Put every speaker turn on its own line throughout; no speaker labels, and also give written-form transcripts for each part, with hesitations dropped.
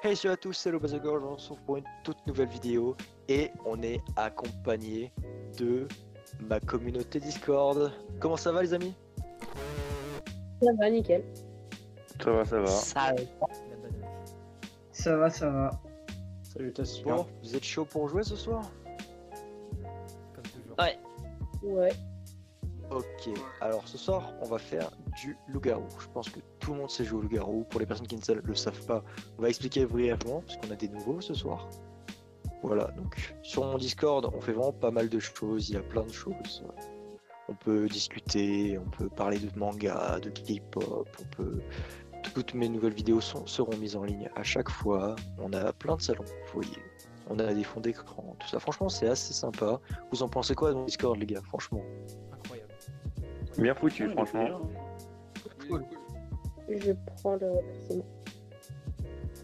Hey salut à tous, c'est LoBazaGorge, on se retrouve pour une toute nouvelle vidéo et on est accompagné de ma communauté Discord. Comment ça va les amis?
Ça va, nickel.
Ça va, ça va.
Ça
La banane.
Ça va, ça va.
Salutations.
Bon, vous êtes chaud pour jouer ce soir?
Comme toujours.
Ouais.
Ouais.
Ok, alors ce soir on va faire du loup-garou. Je pense que tout le monde sait jouer au loup-garou. Pour les personnes qui ne le savent pas, on va expliquer brièvement parce qu'on a des nouveaux ce soir. Voilà, donc sur mon Discord on fait vraiment pas mal de choses, il y a plein de choses. On peut discuter, on peut parler de manga, de K-pop, toutes mes nouvelles vidéos seront mises en ligne à chaque fois. On a plein de salons, vous voyez. On a des fonds d'écran, tout ça. Franchement, c'est assez sympa. Vous en pensez quoi de mon Discord, les gars? Franchement.
Incroyable.
Bien foutu, franchement.
Cool.
Je prends le remerciement.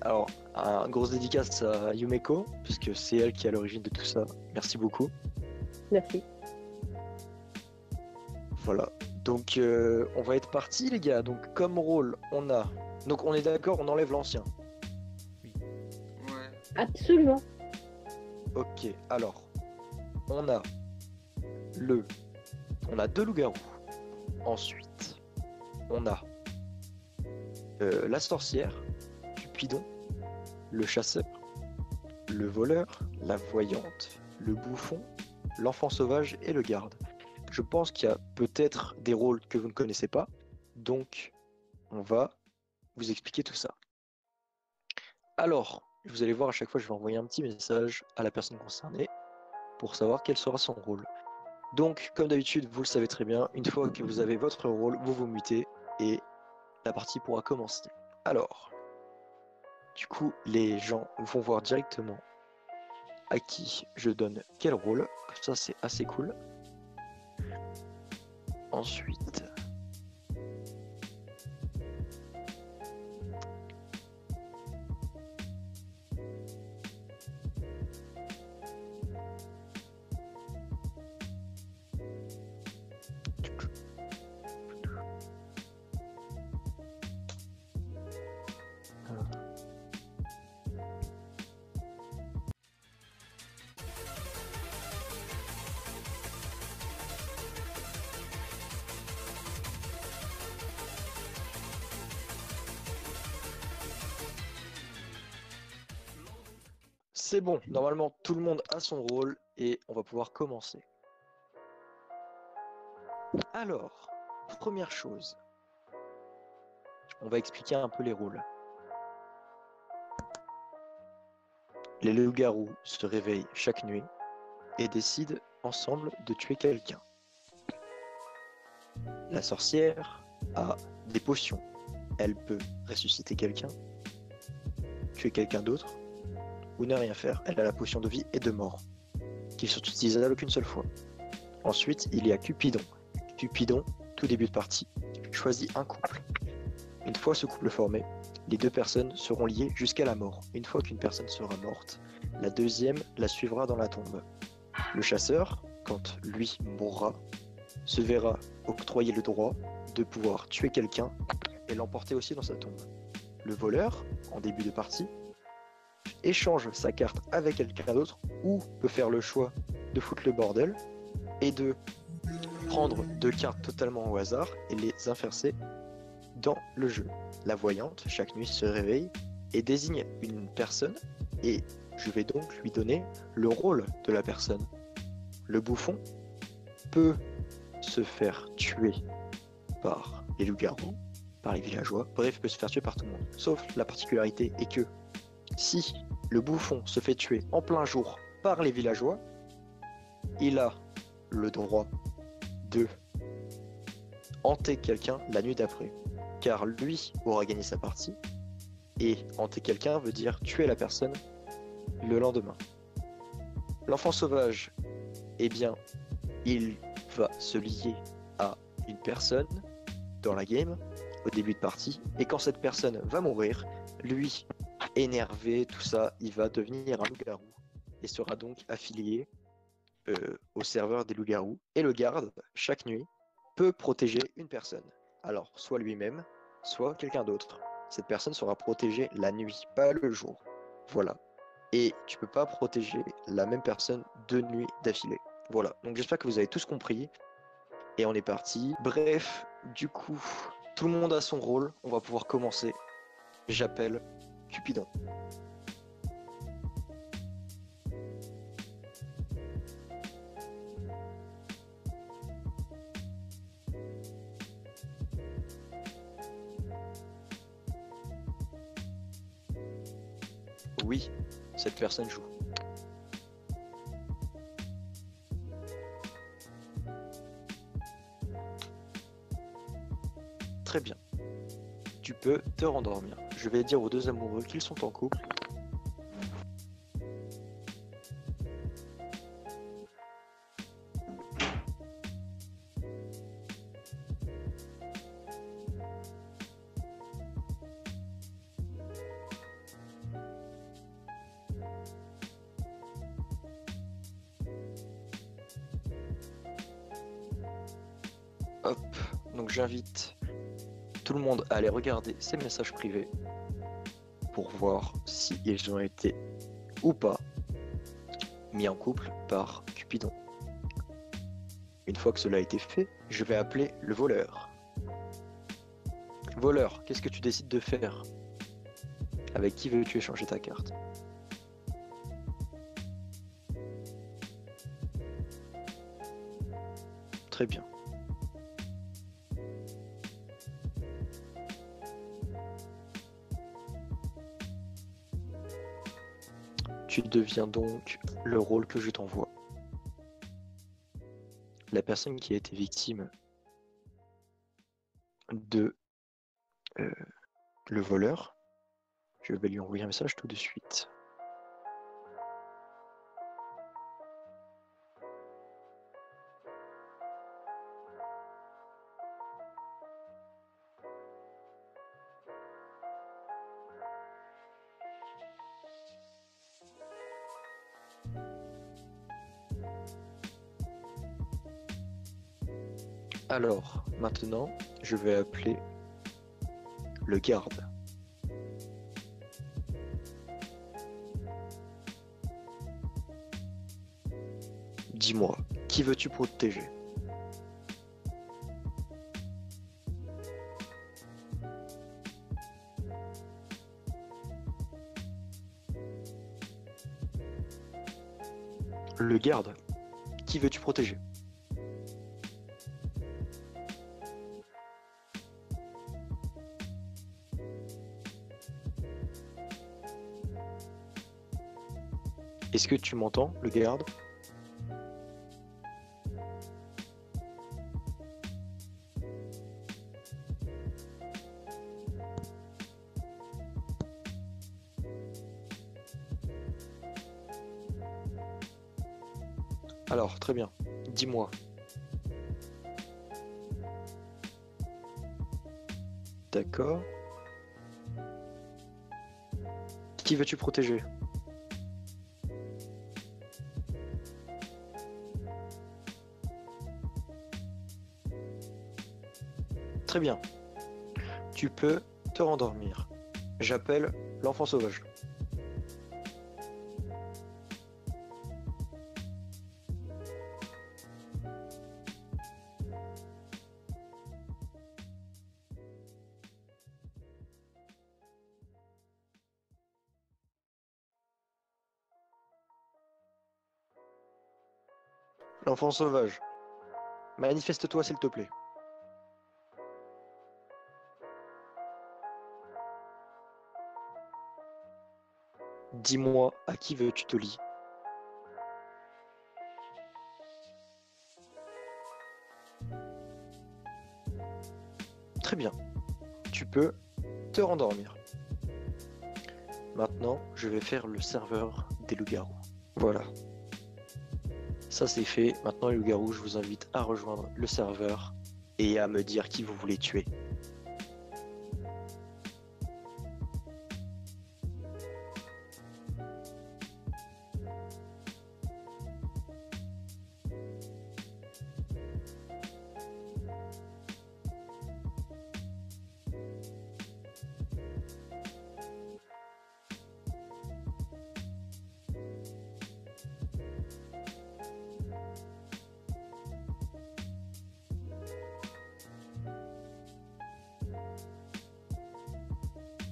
Alors, un gros dédicace à Yumeko, puisque c'est elle qui est à l'origine de tout ça. Merci beaucoup.
Merci.
Voilà. Donc, on va être parti, les gars. Donc, comme rôle, on a. Donc, on est d'accord, on enlève l'ancien.
Absolument.
Ok, alors, on a deux loups-garous. Ensuite, on a la sorcière, Cupidon, le chasseur, le voleur, la voyante, le bouffon, l'enfant sauvage et le garde. Je pense qu'il y a peut-être des rôles que vous ne connaissez pas, donc on va vous expliquer tout ça. Alors, vous allez voir, à chaque fois, je vais envoyer un petit message à la personne concernée pour savoir quel sera son rôle. Donc, comme d'habitude, vous le savez très bien, une fois que vous avez votre rôle, vous vous mutez et la partie pourra commencer. Alors, du coup, les gens vont voir directement à qui je donne quel rôle. Ça, c'est assez cool. Ensuite, c'est bon. Normalement, tout le monde a son rôle et on va pouvoir commencer. Alors, première chose, on va expliquer un peu les rôles. Les loups-garous se réveillent chaque nuit et décident ensemble de tuer quelqu'un. La sorcière a des potions. Elle peut ressusciter quelqu'un, tuer quelqu'un d'autre, ou ne rien faire. Elle a la potion de vie et de mort, qui sont utilisables qu'une seule fois. Ensuite, il y a Cupidon. Cupidon, tout début de partie, choisit un couple. Une fois ce couple formé, les deux personnes seront liées jusqu'à la mort. Une fois qu'une personne sera morte, la deuxième la suivra dans la tombe. Le chasseur, quand lui mourra, se verra octroyer le droit de pouvoir tuer quelqu'un et l'emporter aussi dans sa tombe. Le voleur, en début de partie, échange sa carte avec quelqu'un d'autre ou peut faire le choix de foutre le bordel et de prendre deux cartes totalement au hasard et les inverser dans le jeu. La voyante, chaque nuit, se réveille et désigne une personne et je vais donc lui donner le rôle de la personne. Le bouffon peut se faire tuer par les loups-garous, par les villageois, bref, peut se faire tuer par tout le monde. Sauf la particularité est que si le bouffon se fait tuer en plein jour par les villageois, il a le droit de hanter quelqu'un la nuit d'après. Car lui aura gagné sa partie, et hanter quelqu'un veut dire tuer la personne le lendemain. L'enfant sauvage, eh bien, il va se lier à une personne dans la game, au début de partie, et quand cette personne va mourir, lui, énervé, tout ça, il va devenir un loup-garou, et sera donc affilié au serveur des loups-garous. Et le garde, chaque nuit, peut protéger une personne. Alors, soit lui-même, soit quelqu'un d'autre. Cette personne sera protégée la nuit, pas le jour. Voilà. Et tu peux pas protéger la même personne 2 nuits d'affilée. Voilà. Donc j'espère que vous avez tous compris. Et on est parti. Bref, du coup, tout le monde a son rôle. On va pouvoir commencer. J'appelle Cupidon. Oui, cette personne joue. Très bien. Tu peux te rendormir. Je vais dire aux deux amoureux qu'ils sont en couple. Hop, donc j'invite tout le monde à aller regarder ces messages privés pour voir si ils ont été ou pas mis en couple par Cupidon. Une fois que cela a été fait, je vais appeler le voleur. Voleur, qu'est-ce que tu décides de faire? Avec qui veux-tu échanger ta carte? Très bien. Tu deviens donc le rôle que je t'envoie. La personne qui a été victime de le voleur, je vais lui envoyer un message tout de suite. Alors, maintenant, je vais appeler le garde. Dis-moi, qui veux-tu protéger? Le garde, qui veux-tu protéger? Est-ce que tu m'entends, le garde? Alors, très bien. Dis-moi. D'accord. Qui veux-tu protéger? Très bien. Tu peux te rendormir. J'appelle l'enfant sauvage. L'enfant sauvage, manifeste-toi s'il te plaît. Dis-moi à qui veux-tu te lier. Très bien. Tu peux te rendormir. Maintenant, je vais faire le serveur des loups-garous. Voilà. Ça c'est fait. Maintenant les loups-garous, je vous invite à rejoindre le serveur et à me dire qui vous voulez tuer.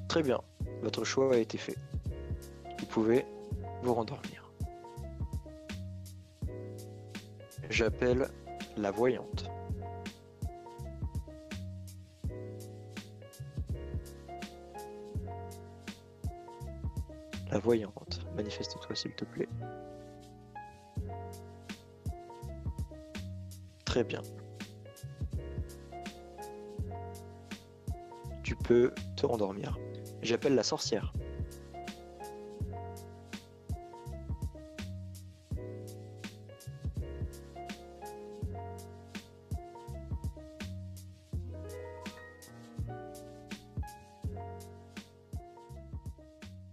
Très bien, votre choix a été fait. Vous pouvez vous rendormir. J'appelle la voyante. La voyante, manifeste-toi s'il te plaît. Très bien. Tu peux te rendormir. J'appelle la sorcière.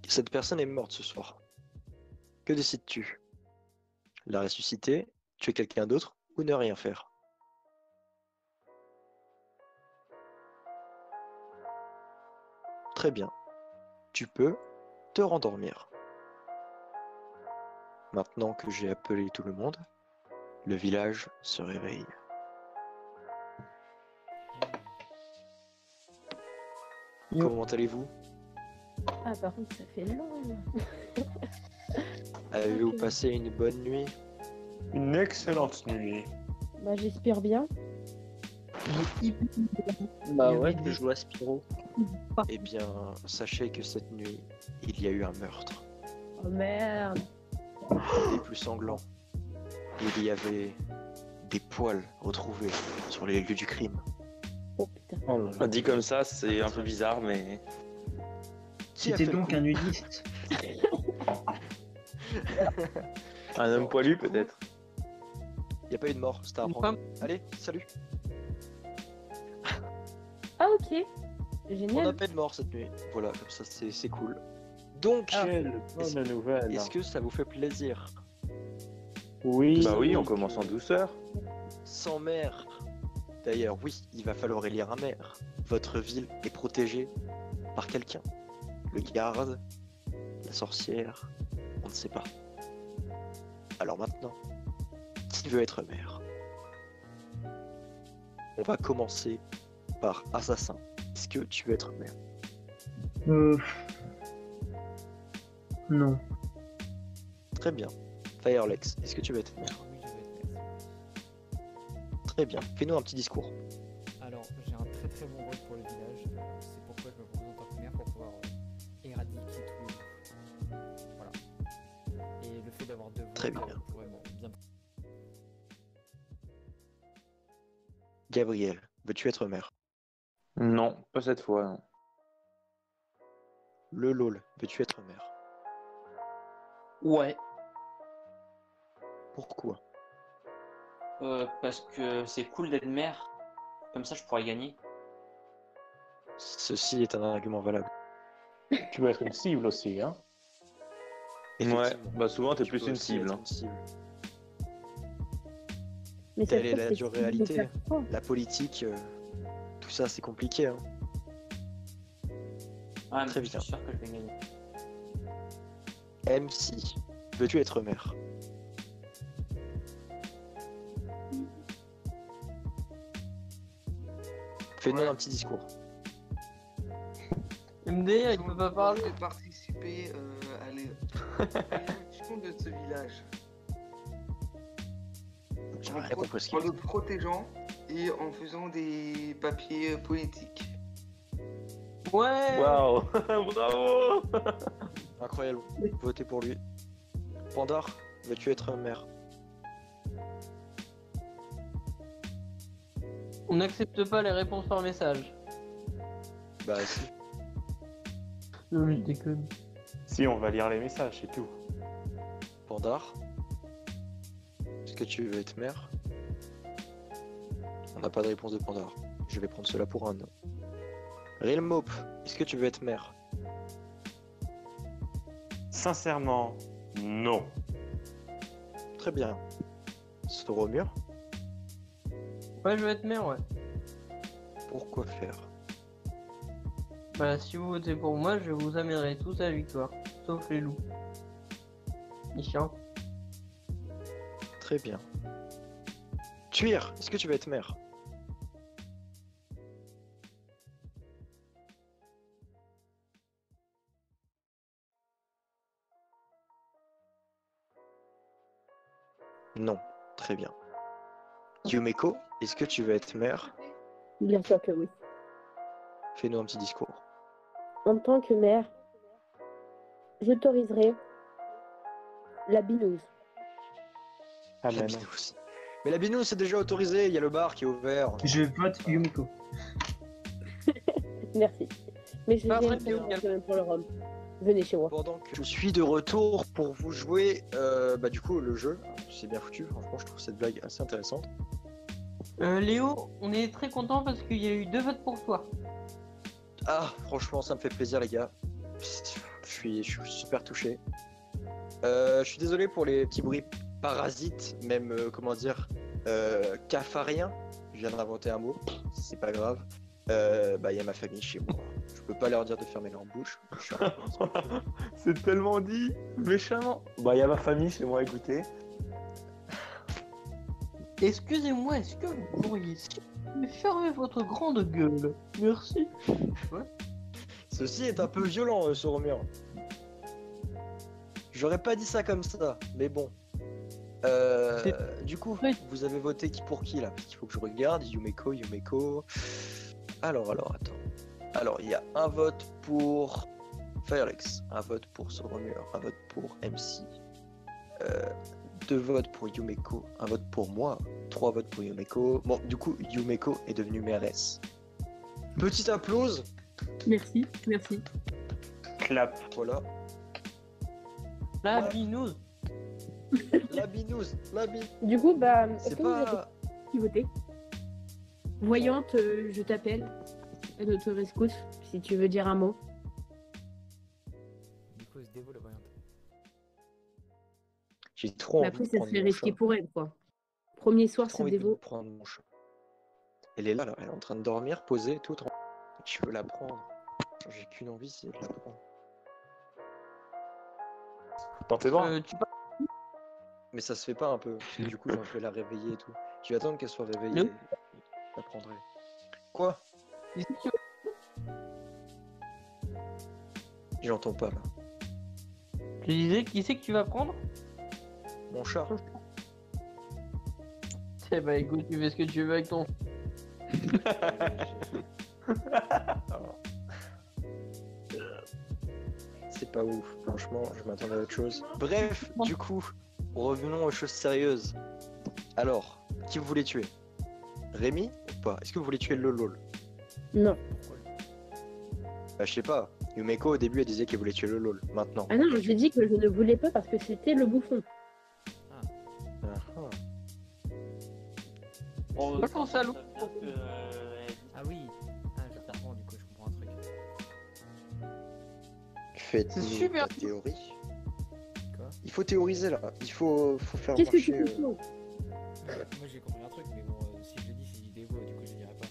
Cette personne est morte ce soir. Que décides-tu? La ressusciter, tuer quelqu'un d'autre ou ne rien faire? Très bien. Tu peux te rendormir. Maintenant que j'ai appelé tout le monde, le village se réveille. Comment allez-vous?
Ah, par contre, ça fait long.
Avez-vous
Ok.
passé une bonne nuit?
Une excellente nuit.
Bah, j'espère bien.
Bah
Il y
ouais,
avait
tu
des-
joues à Spyro.
Eh bien, sachez que cette nuit, il y a eu un meurtre.
Oh merde.
Des plus sanglants. Il y avait des poils retrouvés sur les lieux du crime.
Oh putain.
Oh là là.
Dit comme ça, c'est un peu bizarre, mais.
Qui a
C'était
fait le
donc
coup?
un nudiste.
Un homme poilu, peut-être.
Il n'y a pas eu de mort, c'était un
Une
prank.
femme.
Allez, salut.
Ah, ok.
On
Génial.
n'a pas de mort cette nuit. Voilà, comme ça c'est cool. Donc,
Quelle bonne nouvelle.
est-ce que ça vous fait plaisir?
Oui. Bah oui, on commence en douceur.
Sans maire. D'ailleurs, oui, il va falloir élire un maire. Votre ville est protégée par quelqu'un. Le garde, la sorcière, on ne sait pas. Alors maintenant, qui veut être maire? On va commencer par assassin. Est-ce que tu veux être maire?
Euh... Non.
Très bien. Firelex, est-ce que tu veux être maire?
Oui, je vais être maître.
Très bien. Fais-nous un petit discours.
Alors, j'ai un très très bon rôle pour le village. C'est pourquoi je me propose en tant que maire pour pouvoir éradiquer tous les loups. Voilà. Et le fait d'avoir deux voix
Très bien.
pourrait bien.
Gabriel, veux-tu être maire?
Non, pas cette fois. Non.
Le LOL, veux-tu être maire?
Ouais,
Pourquoi?
parce que c'est cool d'être maire. Comme ça, je pourrais gagner.
Ceci est un argument valable.
Tu peux être une cible aussi, hein.
Ouais,
Effectivement.
bah souvent t'es
Tu
plus
peux
une
aussi
cible.
être
hein.
une cible.
Mais ça
Telle
se
est
trouve,
la
c'est
dure
possible de
réalité.
faire quoi?
La politique, tout ça c'est compliqué. Hein.
Ah, mais
Très
je suis
bien.
sûr que je vais gagner.
MC, veux-tu être maire? Fais-nous
Ouais.
un petit discours.
MD, il peut pas parler.
De participer à l'évolution de ce village.
J'ai
En,
rien compris à ce
en
qu'il
le protégeant et en faisant des papiers politiques.
Ouais.
Waouh, bravo.
Incroyable. Votez pour lui. Pandar, veux-tu être maire?
On n'accepte pas les réponses par message.
Bah si.
Non, je déconne.
Si, on va lire les messages, c'est tout.
Pandar, est-ce que tu veux être maire? On n'a pas de réponse de Pandar. Je vais prendre cela pour un non. Real Mope, est-ce que tu veux être maire?
Sincèrement, non.
Très bien. Soromur,
Ouais, je vais être maire, ouais.
pourquoi faire?
Bah, si vous votez pour moi, je vous amènerai tous à la victoire. Sauf les loups. Les chiens.
Très bien. Tuir, est-ce que tu veux être maire? Non. Très bien. Yumeko, est-ce que tu veux être mère?
Bien sûr que oui.
Fais-nous un petit discours.
En tant que mère, j'autoriserai la binouse.
Ah,
La
mais non.
binouse. Mais la binouse, c'est déjà autorisé, il y a le bar qui est ouvert.
Je vote Yumiko.
Merci. Mais je
Pas
viens
vrai, Théo,
quand même pour le rhum. Venez chez moi.
Pendant que je suis de retour pour vous jouer, du coup, le jeu, c'est bien foutu. Franchement, je trouve cette blague assez intéressante.
Léo, on est très content parce qu'il y a eu 2 votes pour toi.
Ah, franchement, ça me fait plaisir, les gars. Je suis super touché. Je suis désolé pour les petits bruits parasites, même, cafariens. Je viens d'inventer un mot, c'est pas grave. Il y a ma famille chez moi. Je peux pas leur dire de fermer leur bouche. Je suis un peu-
C'est tellement dit, méchamment. Bah, il y a ma famille chez moi, écoutez.
Excusez-moi, est-ce que vous pourriez fermer votre grande gueule? Merci.
Ceci est un peu violent, ce Romur. J'aurais pas dit ça comme ça, mais bon. Du coup,
Oui.
vous avez voté qui pour qui là? Parce qu'il faut que je regarde. Yumeko. Alors, attends. Alors, il y a un vote pour Firex, un vote pour Soromur, un vote pour MC, 2 votes pour Yumeko, un vote pour moi, 3 votes pour Yumeko. Bon, du coup, Yumeko est devenue mairesse. Petite applause.
Merci.
Clap.
Voilà.
La
Ouais.
binouse.
La binouse.
Du coup, est-ce
C'est
que vous avez
pas.
qui voté? Voyante, je t'appelle. À notre rescousse, si tu veux dire un mot.
Nico se dévoue la voyante.
J'ai trop
Mais
envie
après,
de
ça
prendre
serait
mon
risqué
chat.
pour elle, quoi. Premier soir,
J'ai trop
c'est
envie de
dévot.
prendre mon chat. Elle est là, elle est en train de dormir, posée, tout. Je veux la prendre. J'ai qu'une envie, c'est de la prendre.
Tentez voir.
Tu parles
Mais ça se fait pas un peu. Parce que du coup, je vais la réveiller et tout. Je vais attendre qu'elle soit réveillée.
Non.
Et je la prendrai. Quoi?
ici, tu
J'entends pas là.
Je disais, qui c'est que tu vas prendre?
Mon chat.
Eh bah écoute, tu fais ce que tu veux avec ton...
C'est pas ouf. Franchement, je m'attendais à autre chose. Bref, du coup, revenons aux choses sérieuses. Alors, qui vous voulez tuer? Rémi ou pas? Est-ce que vous voulez tuer Lolol?
Non.
Bah, je sais pas. Yumeko, au début, elle disait qu'elle voulait tuer Lolol. Maintenant.
Ah non, j'ai dit que je ne voulais pas parce que c'était le bouffon.
Ah.
Moi, je pense à l'eau.
Ah oui. Ah, je comprends, du coup, je comprends un truc.
Faites-nous
super.
ta théorie.
Quoi?
Il faut théoriser là. Il faut faire
Qu'est-ce que tu
marcher.
comprends?
Moi j'ai compris un truc, mais bon, si je l'ai dit, c'est du dévo, du coup je dirais pas.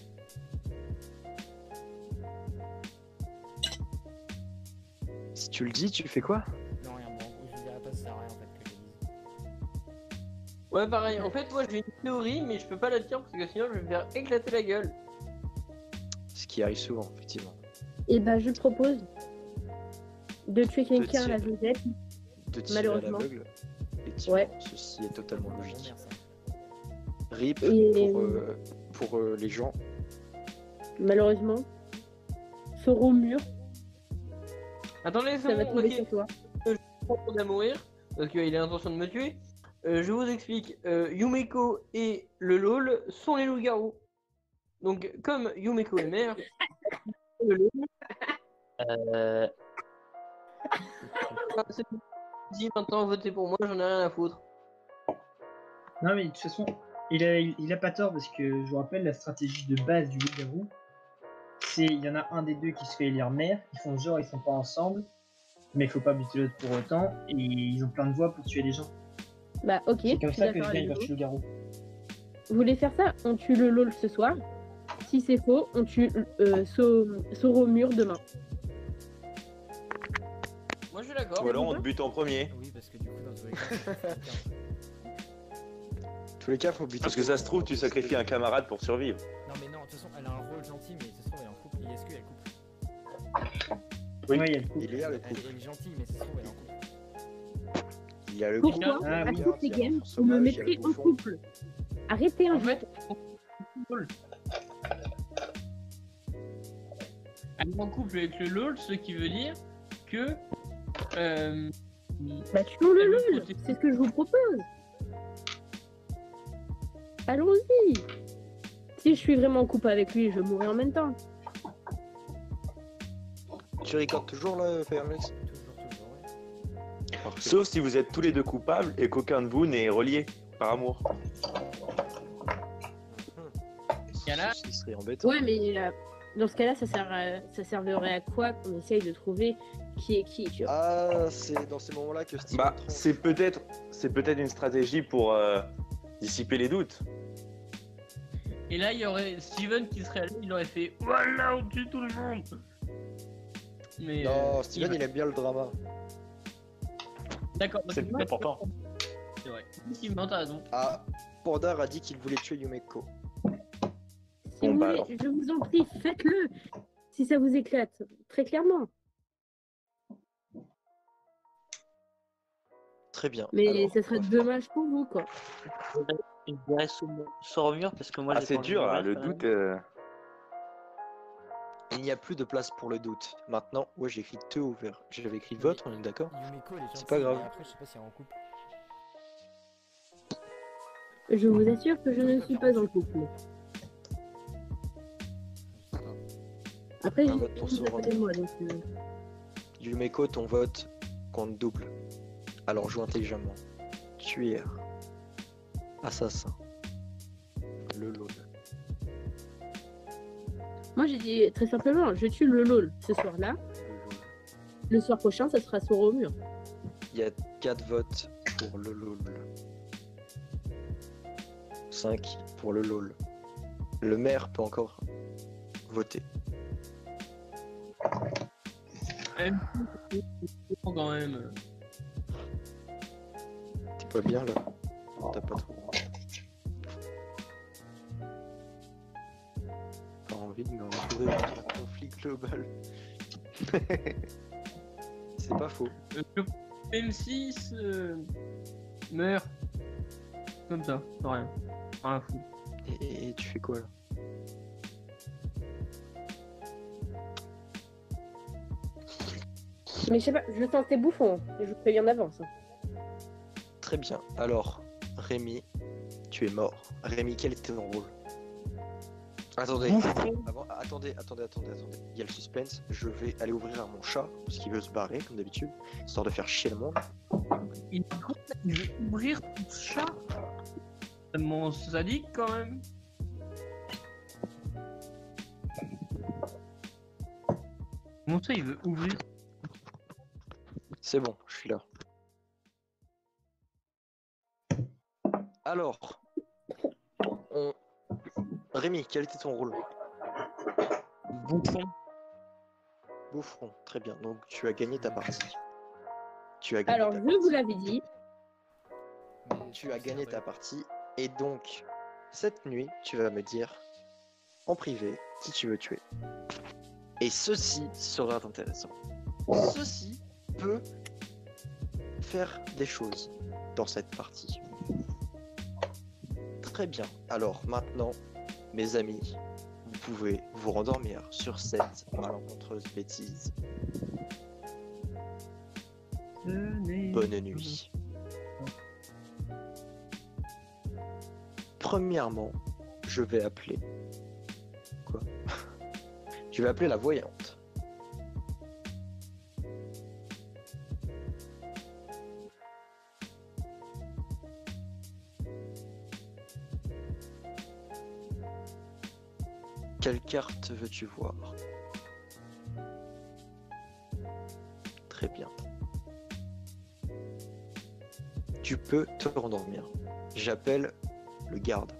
Si tu le dis, tu fais quoi?
Non, rien, bon, en gros, je dirais pas, ça sert à rien en fait que je le dise.
Ouais, pareil. En fait, moi, j'ai une théorie, mais je peux pas la dire parce que sinon, je vais me faire éclater la gueule.
Ce qui arrive souvent, effectivement.
Et je propose de tuer quelqu'un à la
tirer.
vedette.
De tirer à
Malheureusement.
l'aveugle. Effectivement,
Ouais.
ceci est totalement
Oh, la
logique.
grand-mère, ça.
RIP
Et-
pour les gens.
Malheureusement, Soromur,
Attendez,
ça
c'est
va
bon,
tomber
ok.
sur toi.
On a mourir parce qu'il a l'intention de me tuer. Je vous explique. Yumeko et le LOL sont les loups-garous. Donc, comme Yumeko est mère, le LOL. C'est tout. Dis maintenant, votez pour moi, j'en ai rien à foutre.
Non, mais de toute façon, il a pas tort parce que je vous rappelle la stratégie de base du loup-garou. C'est il y en a un des deux qui se fait élire maire, ils font genre ils sont pas ensemble, mais il faut pas buter l'autre pour autant, et ils ont plein de voix pour tuer les gens.
Bah ok,
C'est comme
je suis
ça que je
d'accord
gagne
avec
versus
vous.
loup-garou.
Vous voulez faire ça? On tue le LOL ce soir. Si c'est faux, on tue Soromur demain.
Moi, je suis d'accord.
Ou alors on te bute en premier.
Oui, parce que du coup, dans tous les cas, ça fait quelqu'un.
Tous les cas, faut buter.
Parce que ça se trouve, tu sacrifies un camarade pour survivre.
Non, mais non, de toute façon, elle a un rôle gentil, mais ça se trouve, elle est en couple. Et est-ce qu'elle couple?
Oui.
Ouais, il y a le coup.
Il est là le
Elle
couple.
est gentille, mais ça se trouve, elle est en couple.
Il Il y a le
Pourquoi
groupe,
Ah
à
oui.
toutes les
il y a
games,
l'enfant
vous me
sauvage, il y a le
mettrez en
bouffon.
couple? Arrêtez un
En
jour.
fait, elle est en couple avec le LOL, ce qui veut dire que.
Bah, tuons le
Elle veut
LOL,
protéger-
c'est ce que je vous propose. Allons-y. Si je suis vraiment en couple avec lui, je mourrai en même temps.
Tu recordes toujours là, Firemix?
Toujours, ouais.
Parfait.
Sauf si vous êtes tous les deux coupables et qu'aucun de vous n'est relié par amour.
Il y a là-
Ce serait embêtant.
Ouais, mais dans ce cas-là, ça servirait à quoi qu'on essaye de trouver qui est qui, tu vois?
Ah, c'est dans ces moments-là que Steven
Bah,
tranche.
c'est peut-être une stratégie pour dissiper les doutes.
Et là, il y aurait Steven qui serait allé, il aurait fait voilà, on tue tout le monde. Mais.
Non, Steven, il aime bien le drama.
D'accord,
C'est
moi,
important.
c'est vrai. Effectivement, t'as raison.
Ah, Pandar a dit qu'il voulait tuer Yumeko.
Si
Bon,
vous
bah
voulez,
alors.
je vous en prie, faites-le. Si ça vous éclate, très clairement.
Très bien.
Mais
Alors,
ça serait
quoi
dommage pour vous, quoi.
Je dirais sur le mur parce que moi
Ah,
j'ai
c'est
pas envie
dur,
de
hein,
me
le
battre,
doute.
Il n'y a plus de place pour le doute. Maintenant, ouais, j'ai écrit te ouvert. J'avais écrit votre, on est d'accord?
Yumiko, elle est gentille,
pas grave.
mais après, je sais pas si elle est en couple.
Je vous assure que je ne suis pas en couple.
Je sais pas.
Après,
Un
j'ai
vote pour
vous à
Sauron.
côté de moi, donc...
Yumeko, ton vote compte double. Alors joue intelligemment. Tueur. Assassin. Le LOL.
Moi, j'ai dit très simplement, je tue le LOL ce soir-là.
Le LOL.
Le soir prochain, ça sera sur au mur.
Il y a 4 votes pour le LOL. 5 pour le LOL. Le maire peut encore voter.
Quand même.
T'es pas bien là? T'as pas trop. Pas envie de me retrouver dans un conflit global. C'est pas faux.
Le M6 meurt. Comme ça, sans rien. Rien à foutre.
Et tu fais quoi là?
Mais je sais pas, je sentais bouffon. Je vous préviens d'avance.
Très bien. Alors, Rémi, tu es mort. Rémi, quel était ton rôle? Attendez. Attendez. Il y a le suspense. Je vais aller ouvrir à mon chat, parce qu'il veut se barrer, comme d'habitude, histoire de faire chier le monde.
Il veut ouvrir tout ce chat. C'est mon sadique quand même. Comment ça, il veut ouvrir?
C'est bon, je suis là. Alors, Rémi, quel était ton rôle?
Bouffon.
Bouffon, très bien. Donc tu as gagné ta partie. Tu as gagné
Alors,
ta
je
partie.
vous l'avais dit.
Mais
Tu
ça
as
me
gagné
sert
ta partie. Et donc, cette nuit, tu vas me dire en privé qui tu veux tuer. Et ceci sera intéressant. Ceci peut faire des choses dans cette partie. Très bien. Alors maintenant, mes amis, vous pouvez vous rendormir sur cette malencontreuse bêtise. Bonne nuit. Premièrement, je vais appeler. Quoi? Je vais appeler la voyante. Quelle carte veux-tu voir? Très bien. Tu peux te rendormir. J'appelle le garde.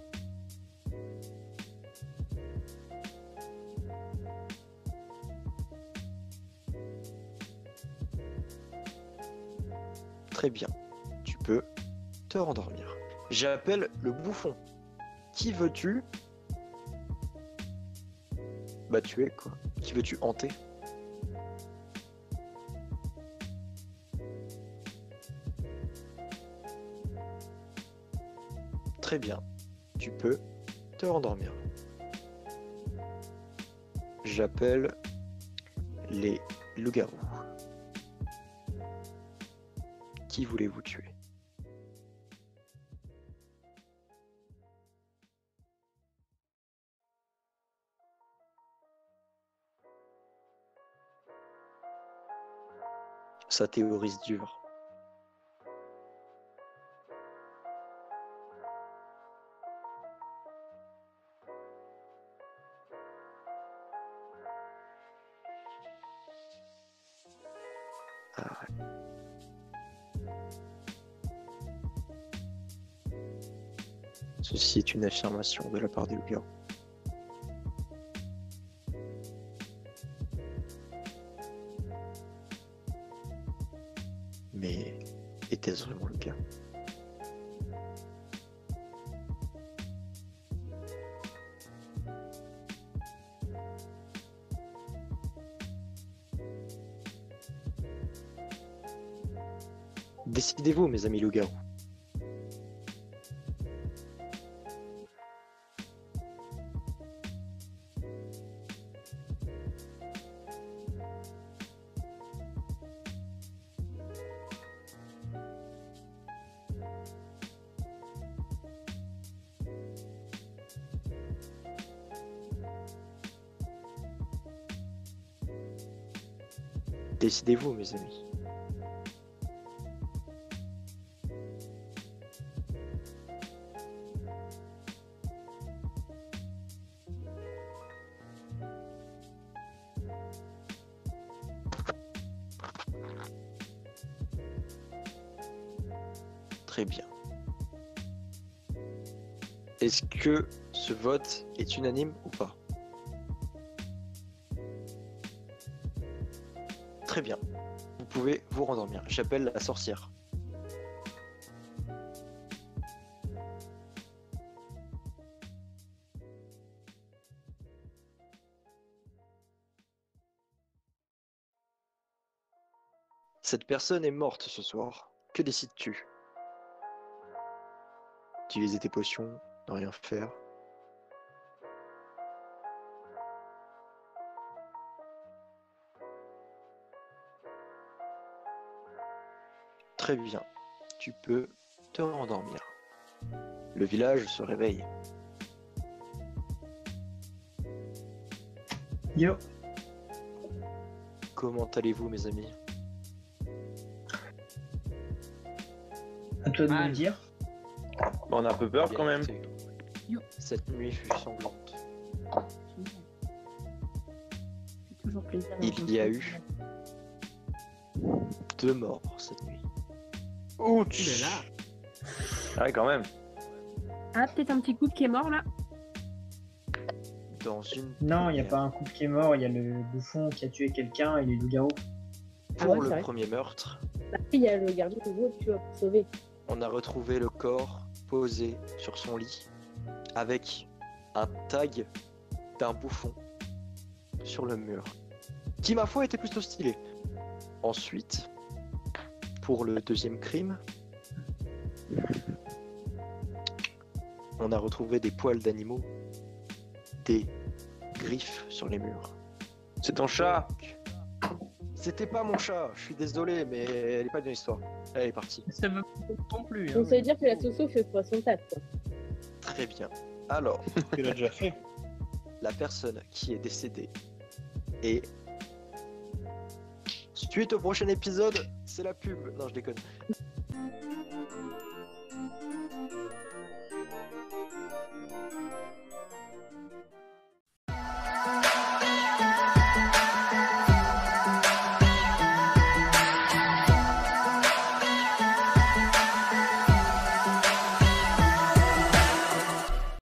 Très bien. Tu peux te rendormir. J'appelle le bouffon. Qui veux-tu tuer, quoi? Qui veux-tu hanter? Très bien. Tu peux te rendormir. J'appelle les loups-garous. Qui voulez-vous tuer? Ça théorise dur. Ah ouais. Ceci est une affirmation de la part des loups-garous. Mais était-ce vraiment le cas? Décidez-vous, mes amis loups-garous. Décidez-vous, mes amis. Très bien. Est-ce que ce vote est unanime ou pas? Très bien. Vous pouvez vous rendormir. J'appelle la sorcière. Cette personne est morte ce soir. Que décides-tu? Utiliser tes potions, ne rien faire. Très bien, tu peux te rendormir. Le village se réveille.
Yo,
Comment allez-vous, mes amis?
à toi de me
Mal.
le dire.
On a un peu peur quand même.
Yo.
Cette nuit fut sanglante.
C'est toujours plaisir.
Il y a eu 2 morts cette nuit.
Ouch. Ouais, quand même.
Ah, peut-être un petit couple qui est mort là.
Dans une
Non, il n'y a
première.
pas un couple qui est mort, il y a le bouffon qui a tué quelqu'un et les loups-garous.
Pour
ouais, c'est
le
vrai.
premier meurtre,
Après, il y a le gardien de l'eau, tu vas pour sauver.
on a retrouvé le corps posé sur son lit avec un tag d'un bouffon sur le mur, qui ma foi était plutôt stylé. Ensuite, pour le deuxième crime, on a retrouvé des poils d'animaux, des griffes sur les murs.
C'est ton chat.
C'était pas mon chat, je suis désolé, mais elle est pas bien l'histoire. Elle est partie.
Ça me non plus.
Donc ça veut dire que la Soso fait pas son taf, quoi.
Très bien. Alors,
Il a déjà fait.
la personne qui est décédée et suite au prochain épisode, c'est la pub. Non, je déconne.